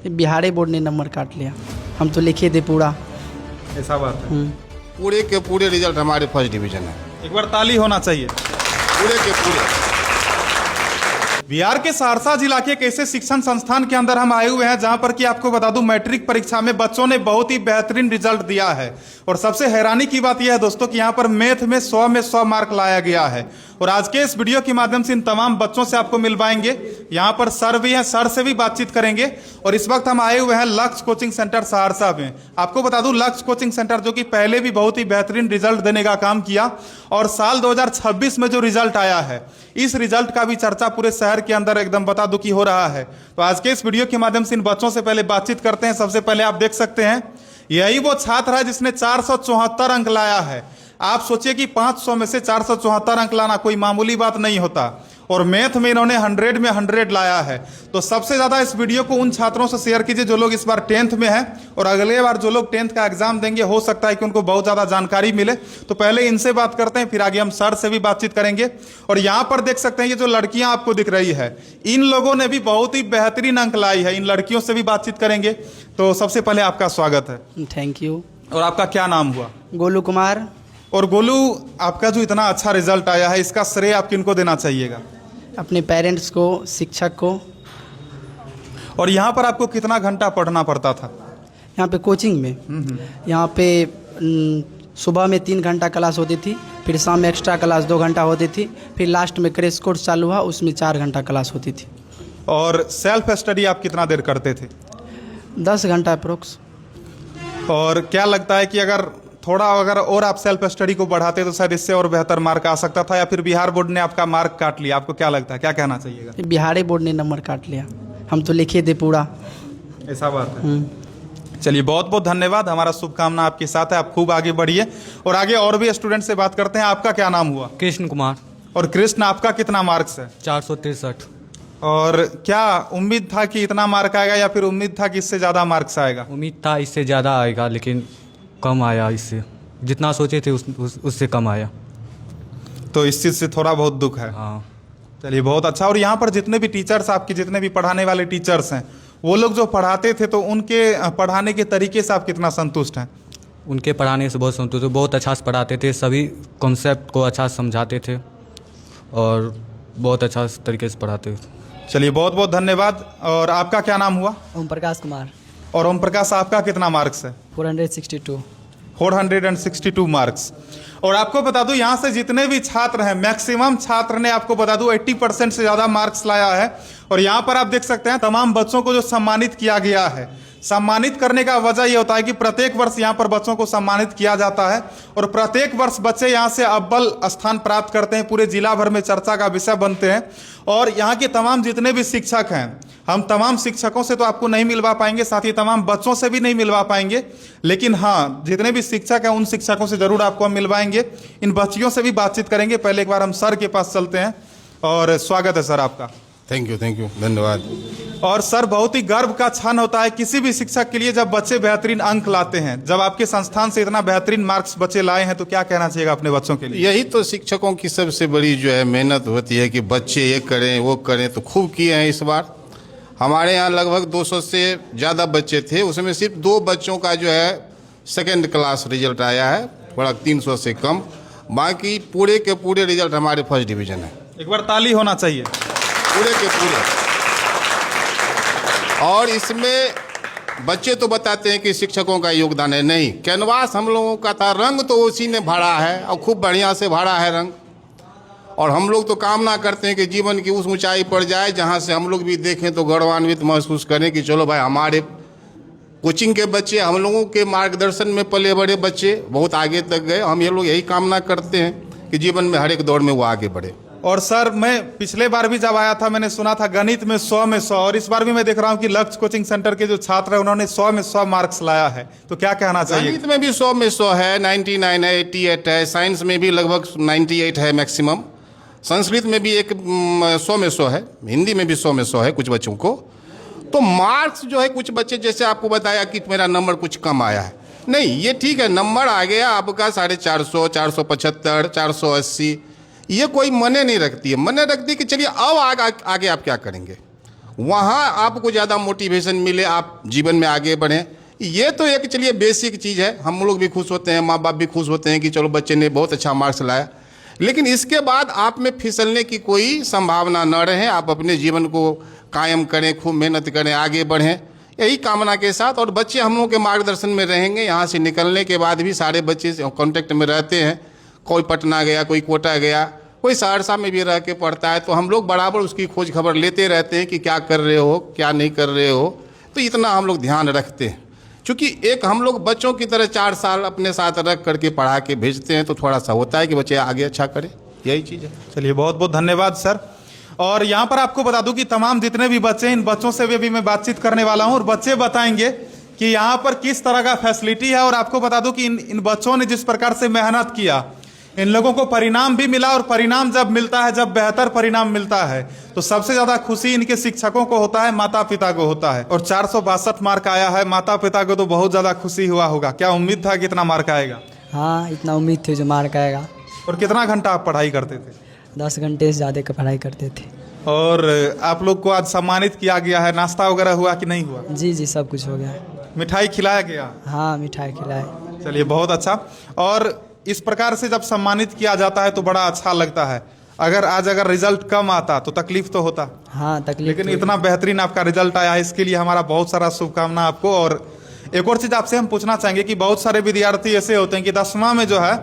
Bihari board ने number काट लिया, हम तो लिखे थे पूरा। ऐसा बात है। पूरे के पूरे रिजल्ट हमारे फर्स्ट डिवीजन है। एक बार ताली होना चाहिए। पूरे के पूरे बिहार के सहरसा जिला के एक ऐसे शिक्षण संस्थान के अंदर हम आए हुए हैं जहां पर कि आपको बता दूं मैट्रिक परीक्षा में बच्चों ने बहुत ही बेहतरीन रिजल्ट दिया है। और सबसे हैरानी की बात यह है दोस्तों कि यहां पर मैथ में 100 में 100 मार्क लाया गया है। और आज के इस वीडियो के माध्यम से इन तमाम बच्चों से आपको मिलवाएंगे। यहाँ पर सर भी हैं, सर से भी बातचीत करेंगे। और इस वक्त हम आए हुए हैं लक्ष्य कोचिंग सेंटर सहरसा में। आपको बता दूं लक्ष्य कोचिंग सेंटर जो कि पहले भी बहुत ही बेहतरीन रिजल्ट देने का काम किया और साल 2026 में जो रिजल्ट आया है इस रिजल्ट का भी चर्चा पूरे शहर के अंदर एकदम बता दूं कि हो रहा है। तो आज के इस वीडियो के माध्यम से इन बच्चों से पहले बातचीत करते हैं। सबसे पहले आप देख सकते हैं यही वो छात्र है जिसने 474 अंक लाया है। आप सोचिए कि 500 में से 474 अंक लाना कोई मामूली बात नहीं होता। और मैथ में इन्होंने 100 में 100 लाया है। तो सबसे ज़्यादा इस वीडियो को उन छात्रों से शेयर कीजिए जो लोग इस बार 10th में हैं और अगले बार जो लोग 10th का एग्जाम देंगे हो सकता है कि उनको बहुत ज़्यादा जानकारी मिले। तो पहले इनसे बात करते हैं, फिर आगे हम सर से भी बातचीत करेंगे। और यहाँ पर देख सकते हैं ये जो लड़कियाँ आपको दिख रही है इन लोगों ने भी बहुत ही बेहतरीन अंक लाई है। इन लड़कियों से भी बातचीत करेंगे। तो सबसे पहले आपका स्वागत है। Thank you. और आपका क्या नाम हुआ? गोलू कुमार। और गोलू, आपका जो इतना अच्छा रिजल्ट आया है इसका श्रेय आप किनको देना चाहिएगा? अपने पेरेंट्स को, शिक्षक को। और यहाँ पर आपको कितना घंटा पढ़ना पड़ता था? यहाँ पे कोचिंग में यहाँ पे सुबह में 3 घंटा क्लास होती थी, फिर शाम में एक्स्ट्रा क्लास 2 घंटा होती थी, फिर लास्ट में क्रैश कोर्स चालू हुआ उसमें 4 घंटा क्लास होती थी। और सेल्फ स्टडी आप कितना देर करते थे? 10 घंटा अप्रोक्स। और क्या लगता है कि अगर और आप सेल्फ स्टडी को बढ़ाते तो शायद इससे और बेहतर मार्क आ सकता था, या फिर बिहार बोर्ड ने आपका मार्क काट लिया? आपको क्या लगता है, क्या कहना चाहिएगा? बिहारी बोर्ड ने नंबर काट लिया, हम तो लिखे थे पूरा। ऐसा बात है। चलिए बहुत बहुत धन्यवाद, हमारा शुभकामना आपके साथ है, आप खूब आगे बढ़िए। और आगे और भी स्टूडेंट से बात करते हैं। आपका क्या नाम हुआ? कृष्ण कुमार। और कृष्ण, आपका कितना मार्क्स है? 463। और क्या उम्मीद था कि इतना मार्क आएगा या फिर उम्मीद था कि इससे ज़्यादा मार्क्स आएगा? उम्मीद था इससे ज़्यादा आएगा लेकिन कम आया, इससे जितना सोचे थे उससे कम आया। तो इस चीज़ से थोड़ा बहुत दुख है। हाँ। चलिए बहुत अच्छा। और यहाँ पर जितने भी टीचर्स, आपके जितने भी पढ़ाने वाले टीचर्स हैं वो लोग जो पढ़ाते थे तो उनके पढ़ाने के तरीके से आप कितना संतुष्ट हैं? उनके पढ़ाने से बहुत संतुष्ट हूँ, बहुत अच्छा से पढ़ाते थे, सभी कॉन्सेप्ट को अच्छा से समझाते थे और बहुत अच्छा तरीके से पढ़ाते थे। चलिए बहुत बहुत धन्यवाद। और आपका क्या नाम हुआ? ओम प्रकाश कुमार। और ओम प्रकाश, आपका कितना मार्क्स है? 462। 462 मार्क्स। और आपको बता दूं यहाँ से जितने भी छात्र हैं मैक्सिमम छात्र ने आपको बता दूं 80% से ज़्यादा मार्क्स लाया है। और यहाँ पर आप देख सकते हैं तमाम बच्चों को जो सम्मानित किया गया है। सम्मानित करने का वजह यह होता है कि प्रत्येक वर्ष यहाँ पर बच्चों को सम्मानित किया जाता है और प्रत्येक वर्ष बच्चे यहाँ से अव्वल स्थान प्राप्त करते हैं, पूरे जिला भर में चर्चा का विषय बनते हैं। और यहाँ के तमाम जितने भी शिक्षक हैं, हम तमाम शिक्षकों से तो आपको नहीं मिलवा पाएंगे, साथ ही तमाम बच्चों से भी नहीं मिलवा पाएंगे, लेकिन हाँ जितने भी शिक्षक हैं उन शिक्षकों से जरूर आपको हम मिलवाएंगे। इन बच्चियों से भी बातचीत करेंगे। पहले एक बार हम सर के पास चलते हैं। और स्वागत है सर आपका। थैंक यू, धन्यवाद। और सर, बहुत ही गर्व का क्षण होता है किसी भी शिक्षक के लिए जब बच्चे बेहतरीन अंक लाते हैं। जब आपके संस्थान से इतना बेहतरीन मार्क्स बच्चे लाए हैं तो क्या कहना चाहिएगा अपने बच्चों के लिए? यही तो शिक्षकों की सबसे बड़ी जो है मेहनत होती है कि बच्चे ये करें वो करें। तो खूब किए हैं इस बार। हमारे यहाँ लगभग 200 से ज़्यादा बच्चे थे, उसमें सिर्फ 2 बच्चों का जो है सेकेंड क्लास रिजल्ट आया है, थोड़ा 300 से कम। बाकी पूरे के पूरे रिजल्ट हमारे फर्स्ट डिवीजन है। एक बार ताली होना चाहिए। पूरे के पूरे। और इसमें बच्चे तो बताते हैं कि शिक्षकों का योगदान है, नहीं, कैनवास हम लोगों का था, रंग तो उसी ने भरा है और खूब बढ़िया से भरा है रंग। और हम लोग तो कामना करते हैं कि जीवन की उस ऊंचाई पर जाए जहां से हम लोग भी देखें तो गौरवान्वित महसूस करें कि चलो भाई हमारे कोचिंग के बच्चे, हम लोगों के मार्गदर्शन में पले बड़े बच्चे बहुत आगे तक गए। हम ये लोग यही कामना करते हैं कि जीवन में हर एक दौर में वो आगे बढ़े। और सर, मैं पिछले बार भी जब आया था मैंने सुना था गणित में 100 में 100, और इस बार भी मैं देख रहा हूँ कि लक्ष्य कोचिंग सेंटर के जो छात्र हैं उन्होंने 100 में 100 मार्क्स लाया है। तो क्या कहना चाहिए? गणित में भी 100 में 100 है, 99 है, 88 है, साइंस में भी लगभग 98 है मैक्सिमम, संस्कृत में भी 100 में 100 है, हिंदी में भी 100 में 100 है कुछ बच्चों को। तो मार्क्स जो है कुछ बच्चे, जैसे आपको बताया कि मेरा नंबर कुछ कम आया है, नहीं ये ठीक है, नंबर आ गया आपका 450, 475, 480, ये कोई मने नहीं रखती है। मने रखती है कि चलिए अब आगे आप क्या करेंगे। वहाँ आपको ज़्यादा मोटिवेशन मिले, आप जीवन में आगे बढ़ें। ये तो एक चलिए बेसिक चीज़ है, हम लोग भी खुश होते हैं, माँ बाप भी खुश होते हैं कि चलो बच्चे ने बहुत अच्छा मार्क्स लाया। लेकिन इसके बाद आप में फिसलने की कोई संभावना न रहे, आप अपने जीवन को कायम करें, खूब मेहनत करें, आगे बढ़ें, यही कामना के साथ। और बच्चे हम लोगों के मार्गदर्शन में रहेंगे। यहाँ से निकलने के बाद भी सारे बच्चे कांटेक्ट में रहते हैं, कोई पटना गया, कोई कोटा गया, कोई सहरसा में भी रह के पढ़ता है, तो हम लोग बराबर उसकी खोज खबर लेते रहते हैं कि क्या कर रहे हो, क्या नहीं कर रहे हो। तो इतना हम लोग ध्यान रखते हैं, क्योंकि एक हम लोग बच्चों की तरह 4 साल अपने साथ रख करके पढ़ा के भेजते हैं, तो थोड़ा सा होता है कि बच्चे आगे अच्छा करें, यही चीज़ है। चलिए बहुत बहुत धन्यवाद सर। और यहाँ पर आपको बता दूं कि तमाम जितने भी बच्चे, इन बच्चों से भी मैं बातचीत करने वाला हूँ और बच्चे बताएंगे कि यहाँ पर किस तरह का फैसिलिटी है। और आपको बता दूं कि इन बच्चों ने जिस प्रकार से मेहनत किया, इन लोगों को परिणाम भी मिला। और परिणाम जब मिलता है, जब बेहतर परिणाम मिलता है, तो सबसे ज़्यादा खुशी इनके शिक्षकों को होता है, माता पिता को होता है। और 462 मार्क आया है, माता पिता को तो बहुत ज़्यादा खुशी हुआ होगा। क्या उम्मीद था कि इतना मार्क आएगा? हाँ, इतना उम्मीद थी जो मार्क आएगा। और कितना घंटा आप पढ़ाई करते थे? 10 घंटे से ज़्यादा का पढ़ाई करते थे। और आप लोग को आज सम्मानित किया गया है, नाश्ता वगैरह हुआ कि नहीं हुआ? जी जी, सब कुछ हो गया। मिठाई खिलाया गया? हाँ, मिठाई खिलाए। चलिए बहुत अच्छा। और इस प्रकार से जब सम्मानित किया जाता है तो बड़ा अच्छा लगता है। अगर रिजल्ट कम आता तो तकलीफ तो होता। हाँ, तकलीफ। लेकिन तो इतना बेहतरीन आपका रिजल्ट आया है, इसके लिए हमारा बहुत सारा शुभकामना आपको। और एक और चीज़ आपसे हम पूछना चाहेंगे कि बहुत सारे विद्यार्थी ऐसे होते हैं कि 10वां में जो है,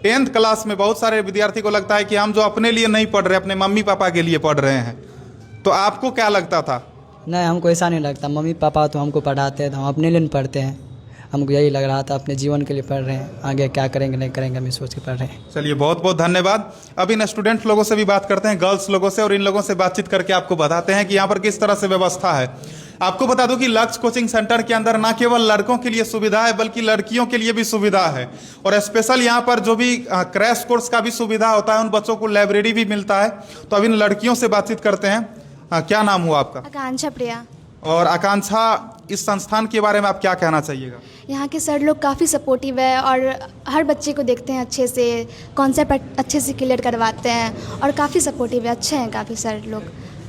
10th क्लास में बहुत सारे विद्यार्थी को लगता है कि हम जो अपने लिए नहीं पढ़ रहे, अपने मम्मी पापा के लिए पढ़ रहे हैं। तो आपको क्या लगता था? नहीं, हमको ऐसा नहीं लगता। मम्मी पापा तो हमको पढ़ाते हैं, तो हम अपने लिए नहीं पढ़ते हैं। हमको यही लग रहा था अपने जीवन के लिए पढ़ रहे हैं, आगे क्या करेंगे नहीं करेंगे हम सोच के पढ़ रहे हैं। चलिए बहुत बहुत धन्यवाद। अब इन स्टूडेंट लोगों से भी बात करते हैं, गर्ल्स लोगों से, और इन लोगों से बातचीत करके आपको बताते हैं कि यहाँ पर किस तरह से व्यवस्था है। आपको बता दूं कि लक्ष्य कोचिंग सेंटर के अंदर ना केवल लड़कों के लिए सुविधा है, बल्कि लड़कियों के लिए भी सुविधा है। और स्पेशल यहाँ पर जो भी क्रैश कोर्स का भी सुविधा होता है, उन बच्चों को लाइब्रेरी भी मिलता है। तो अब इन लड़कियों से बातचीत करते हैं। क्या नाम हुआ आपका? आकांक्षा प्रिया। और आकांक्षा, इस संस्थान के बारे में आप क्या कहना चाहिएगा? यहाँ के सर लोग काफ़ी सपोर्टिव है और हर बच्चे को देखते हैं अच्छे से, कॉन्सेप्ट अच्छे से क्लियर करवाते हैं और काफ़ी सपोर्टिव है, अच्छे हैं काफ़ी सर लोग।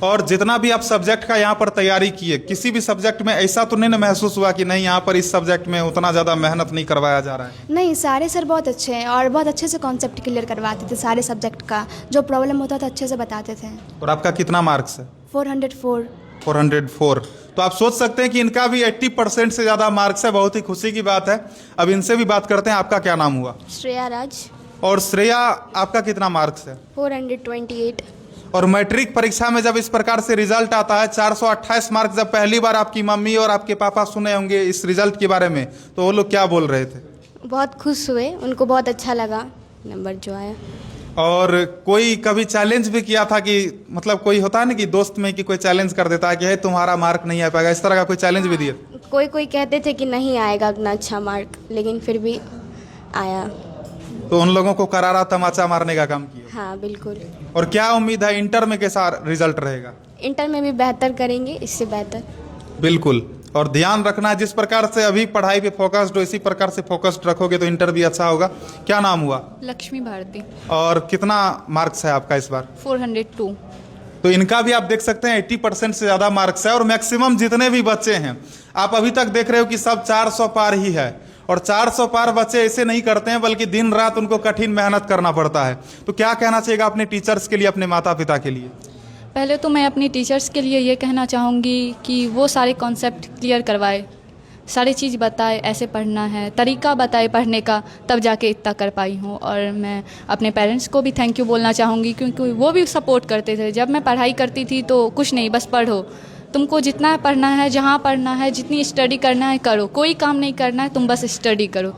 और जितना भी आप सब्जेक्ट का यहाँ पर तैयारी किए, किसी भी सब्जेक्ट में ऐसा तो नहीं ना महसूस हुआ कि नहीं यहाँ पर इस सब्जेक्ट में उतना ज़्यादा मेहनत नहीं करवाया जा रहा है? नहीं, सारे सर बहुत अच्छे हैं और बहुत अच्छे से कॉन्सेप्ट क्लियर करवाते थे। सारे सब्जेक्ट का जो प्रॉब्लम होता था अच्छे से बताते थे। और आपका कितना मार्क्स है? 404। 404। तो आप सोच सकते हैं कि इनका भी 80% से ज़्यादा मार्क्स है। बहुत ही खुशी की बात है। अब इनसे भी बात करते हैं। आपका क्या नाम हुआ? श्रेया राज। और श्रेया, आपका कितना मार्क्स है? 428। और मैट्रिक परीक्षा में जब इस प्रकार से रिजल्ट आता है 428 मार्क्स, जब पहली बार आपकी मम्मी और आपके पापा सुने होंगे इस रिजल्ट के बारे में, तो वो लोग क्या बोल रहे थे? बहुत खुश हुए, उनको बहुत अच्छा लगा नंबर जो आया। और कोई कभी चैलेंज भी किया था कि मतलब कोई होता है ना कि दोस्त में कि कोई चैलेंज कर देता है कि है तुम्हारा मार्क नहीं आ पाएगा, इस तरह का कोई चैलेंज भी दिया? कोई कोई कहते थे कि नहीं आएगा उतना अच्छा मार्क, लेकिन फिर भी आया। तो उन लोगों को करारा तमाचा मारने का काम किया? हाँ बिल्कुल। और क्या उम्मीद है इंटर में कैसा रिजल्ट रहेगा? इंटर में भी बेहतर करेंगे, इससे बेहतर। बिल्कुल। और ध्यान रखना, जिस प्रकार से अभी पढ़ाई पे फोकस्ड हो, इसी प्रकार से फोकस्ड रखोगे तो इंटर भी अच्छा होगा। क्या नाम हुआ? लक्ष्मी भारती। और कितना मार्क्स है आपका इस बार? 402। तो इनका भी आप देख सकते हैं 80% से ज़्यादा मार्क्स है। और मैक्सिमम जितने भी बच्चे हैं, आप अभी तक देख रहे हो कि सब 400 पार ही है। और 400 पार बच्चे ऐसे नहीं करते हैं, बल्कि दिन रात उनको कठिन मेहनत करना पड़ता है। तो क्या कहना चाहिएगा अपने टीचर्स के लिए, अपने माता पिता के लिए? पहले तो मैं अपनी टीचर्स के लिए ये कहना चाहूँगी कि वो सारे कॉन्सेप्ट क्लियर करवाए, सारी चीज़ बताए, ऐसे पढ़ना है, तरीका बताए पढ़ने का, तब जाके इतना कर पाई हूँ। और मैं अपने पेरेंट्स को भी थैंक यू बोलना चाहूँगी, क्योंकि वो भी सपोर्ट करते थे। जब मैं पढ़ाई करती थी तो कुछ नहीं, बस पढ़ो, तुमको जितना पढ़ना है, जहाँ पढ़ना है, जितनी स्टडी करना है करो, कोई काम नहीं करना है, तुम बस स्टडी करो।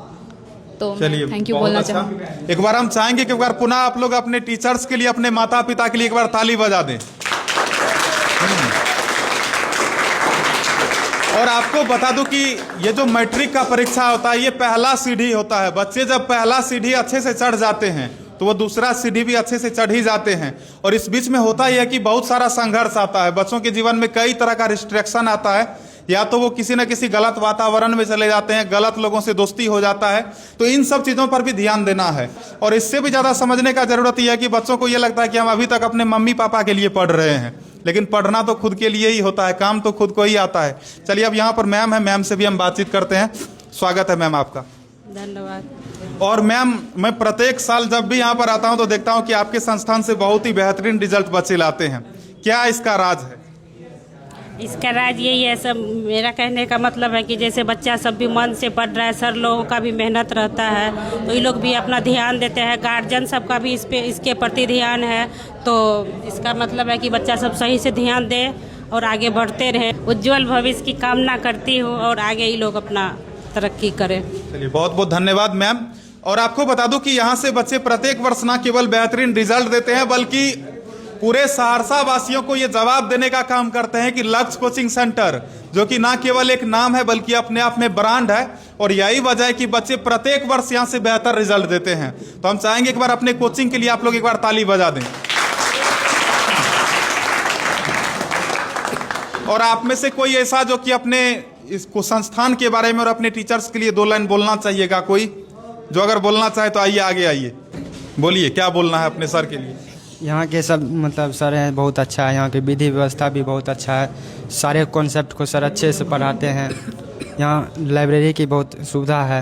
तो चलिए, थैंक यू बोलना चाहूँगी। एक बार हम चाहेंगे कि एक बार पुनः आप लोग अपने टीचर्स के लिए, अपने माता पिता के लिए एक बार ताली बजा दें। और आपको बता दूं कि ये जो मैट्रिक का परीक्षा होता है, ये पहला सीढ़ी होता है। बच्चे जब पहला सीढ़ी अच्छे से चढ़ जाते हैं तो वो दूसरा सीढ़ी भी अच्छे से चढ़ ही जाते हैं। और इस बीच में होता ही है कि बहुत सारा संघर्ष आता है। बच्चों के जीवन में कई तरह का रिस्ट्रिक्शन आता है, या तो वो किसी न किसी गलत वातावरण में चले जाते हैं, गलत लोगों से दोस्ती हो जाता है। तो इन सब चीज़ों पर भी ध्यान देना है। और इससे भी ज़्यादा समझने का ज़रूरत यह है कि बच्चों को ये लगता है कि हम अभी तक अपने मम्मी पापा के लिए पढ़ रहे हैं, लेकिन पढ़ना तो खुद के लिए ही होता है, काम तो खुद को ही आता है। चलिए अब यहाँ पर मैम है, मैम से भी हम बातचीत करते हैं। स्वागत है मैम आपका। धन्यवाद। और मैम, मैं प्रत्येक साल जब भी यहाँ पर आता हूँ तो देखता हूँ कि आपके संस्थान से बहुत ही बेहतरीन रिजल्ट बच्चे लाते हैं, क्या इसका राज है? इसका राज यही है सब, मेरा कहने का मतलब है कि जैसे बच्चा सब भी मन से पढ़ रहा है, सर लोगों का भी मेहनत रहता है तो ये लोग भी अपना ध्यान देते हैं, गार्जियन सबका भी इसके प्रति ध्यान है, तो इसका मतलब है कि बच्चा सब सही से ध्यान दे और आगे बढ़ते रहे। उज्जवल भविष्य की कामना करती हूँ और आगे ये लोग अपना तरक्की करें। चलिए बहुत बहुत धन्यवाद मैम। और आपको बता दूं कि यहाँ से बच्चे प्रत्येक वर्ष न केवल बेहतरीन रिजल्ट देते हैं बल्कि पूरे सहरसा वासियों को ये जवाब देने का काम करते हैं कि लक्ष्य कोचिंग सेंटर, जो कि ना केवल एक नाम है बल्कि अपने आप में ब्रांड है, और यही वजह है कि बच्चे प्रत्येक वर्ष यहाँ से बेहतर रिजल्ट देते हैं। तो हम चाहेंगे एक बार अपने कोचिंग के लिए आप लोग एक बार ताली बजा दें। और आप में से कोई ऐसा जो कि अपने इसको संस्थान के बारे में और अपने टीचर्स के लिए 2 लाइन बोलना चाहिएगा, कोई जो अगर बोलना चाहे तो आइए, आगे आइए, बोलिए क्या बोलना है अपने सर के लिए। यहाँ के सब मतलब सर हैं, बहुत अच्छा है, यहाँ की विधि व्यवस्था भी बहुत अच्छा है, सारे कॉन्सेप्ट को सर अच्छे से पढ़ाते हैं, यहाँ लाइब्रेरी की बहुत सुविधा है।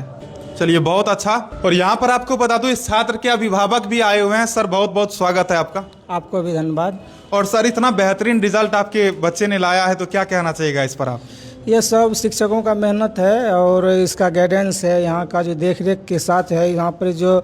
चलिए बहुत अच्छा। और यहाँ पर आपको बता दूं इस छात्र के अभिभावक भी आए हुए हैं। सर बहुत बहुत स्वागत है आपका। आपको भी धन्यवाद। और सर इतना बेहतरीन रिजल्ट आपके बच्चे ने लाया है तो क्या कहना चाहिएगा इस पर आप? ये सब शिक्षकों का मेहनत है और इसका गाइडेंस है, यहाँ का जो देख रेख के साथ है। यहाँ पर जो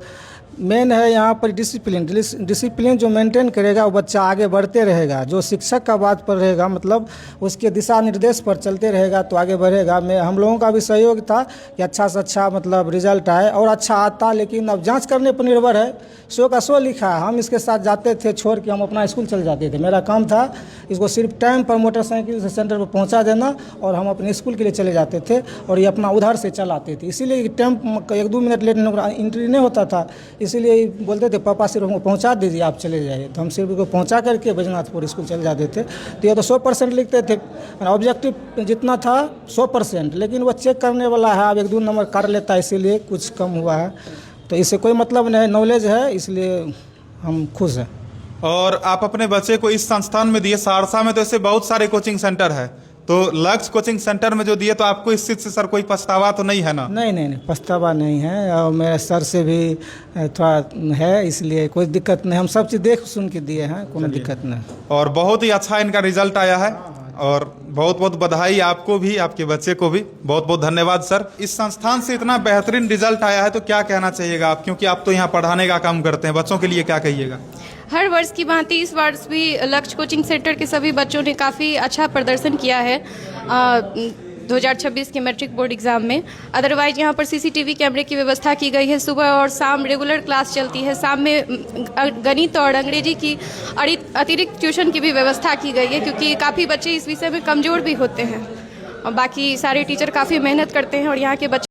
मेन है यहाँ पर डिसिप्लिन जो मेंटेन करेगा वो बच्चा आगे बढ़ते रहेगा। जो शिक्षक का बात पर रहेगा, मतलब उसके दिशा निर्देश पर चलते रहेगा तो आगे बढ़ेगा। हम लोगों का भी सहयोग था कि अच्छा से अच्छा मतलब रिजल्ट आए और अच्छा आता, लेकिन अब जांच करने पर निर्भर है। 100 का 100 लिखा है। हम इसके साथ जाते थे, छोड़ के हम अपना स्कूल चले जाते थे। मेरा काम था इसको सिर्फ टाइम पर मोटरसाइकिल से सेंटर पर पहुंचा देना और हम अपने स्कूल के लिए चले जाते थे और ये अपना उधर से चलाते थे। इसीलिए टाइम 1-2 मिनट लेट एंट्री नहीं होता था, इसीलिए बोलते थे पापा सिर्फ हमको पहुंचा दीजिए, आप चले जाइए। तो हम सिर्फ उसको पहुंचा करके बैजनाथपुर स्कूल चले जाते थे। तो ये तो 100% लिखते थे, ऑब्जेक्टिव जितना था 100%, लेकिन वो चेक करने वाला है, अब 1-2 नंबर काट लेता है, इसीलिए कुछ कम हुआ है। तो इससे कोई मतलब नहीं, नॉलेज है, इसलिए हम खुश हैं। और आप अपने बच्चे को इस संस्थान में दिए, सहरसा में तो ऐसे बहुत सारे कोचिंग सेंटर है, तो लक्ष्य कोचिंग सेंटर में जो दिए तो आपको इस चीज़ से सर कोई पछतावा तो नहीं है ना? नहीं, पछतावा नहीं है और मेरे सर से भी थोड़ा है, इसलिए कोई दिक्कत नहीं। हम सब चीज़ देख सुन के दिए हैं, कोई दिक्कत नहीं। और बहुत ही अच्छा इनका रिजल्ट आया है और बहुत बहुत बधाई आपको भी, आपके बच्चे को भी। बहुत बहुत धन्यवाद सर। इस संस्थान से इतना बेहतरीन रिजल्ट आया है तो क्या कहना चाहिएगा आप, क्योंकि आप तो यहाँ पढ़ाने का काम करते हैं, बच्चों के लिए क्या कहिएगा? हर वर्ष की भांति इस वर्ष भी लक्ष्य कोचिंग सेंटर के सभी बच्चों ने काफ़ी अच्छा प्रदर्शन किया है 2026 के मैट्रिक बोर्ड एग्जाम में। अदरवाइज यहाँ पर CCTV कैमरे की व्यवस्था की गई है। सुबह और शाम रेगुलर क्लास चलती है। शाम में गणित और अंग्रेजी की अतिरिक्त ट्यूशन की भी व्यवस्था की गई है, क्योंकि काफ़ी बच्चे इस विषय में कमज़ोर भी होते हैं। और बाकी सारे टीचर काफ़ी मेहनत करते हैं और यहाँ के बच्चे